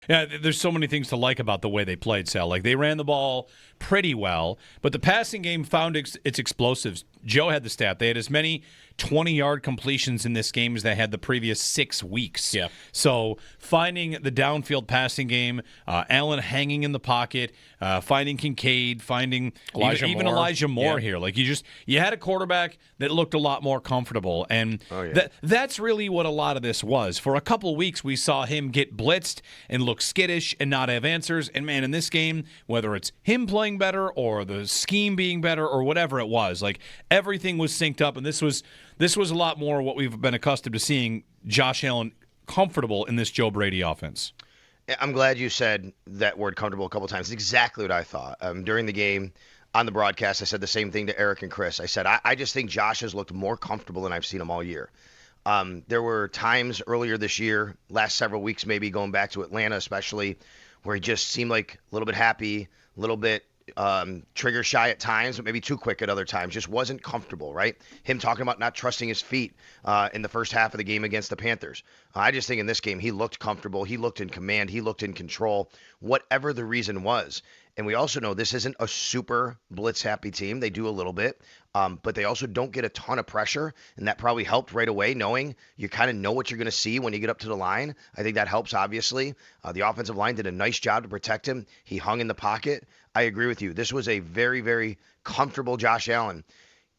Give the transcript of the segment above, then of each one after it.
Yeah, there's so many things to like about the way they played, Sal. Like, they ran the ball pretty well, but the passing game found its explosives. Joe had the stat. They had as many 20-yard completions in this game as they had the previous 6 weeks. Yeah. So finding the downfield passing game, Allen hanging in the pocket, finding Kincaid, finding even Moore. Elijah Moore Yeah. here. Like, you had a quarterback that looked a lot more comfortable, and that's really what a lot of this was. For a couple weeks, we saw him get blitzed and look skittish and not have answers. And man, in this game, whether it's him playing better or the scheme being better or whatever it was, like, everything was synced up, and this was a lot more what we've been accustomed to seeing Josh Allen comfortable in this Joe Brady offense. I'm glad you said that word comfortable a couple times. It's exactly what I thought. During the game on the broadcast, I said the same thing to Eric and Chris. I said, I just think Josh has looked more comfortable than I've seen him all year. There were times earlier this year, last several weeks maybe, going back to Atlanta especially, where he just seemed like a little bit happy, a little bit trigger shy at times, but maybe too quick at other times. Just wasn't comfortable, right? Him talking about not trusting his feet in the first half of the game against the Panthers. I just think in this game he looked comfortable. He looked in command. He looked in control, whatever the reason was. And we also know this isn't a super blitz-happy team. They do a little bit, but they also don't get a ton of pressure, and that probably helped right away, knowing you kind of know what you're going to see when you get up to the line. I think that helps, obviously. The offensive line did a nice job to protect him. He hung in the pocket. I agree with you. This was a very, very comfortable Josh Allen.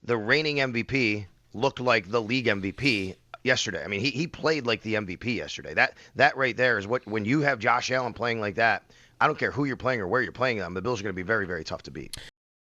The reigning MVP looked like the league MVP yesterday. I mean, he played like the MVP yesterday. That right there is what, when you have Josh Allen playing like that, I don't care who you're playing or where you're playing them, the Bills are going to be very, very tough to beat.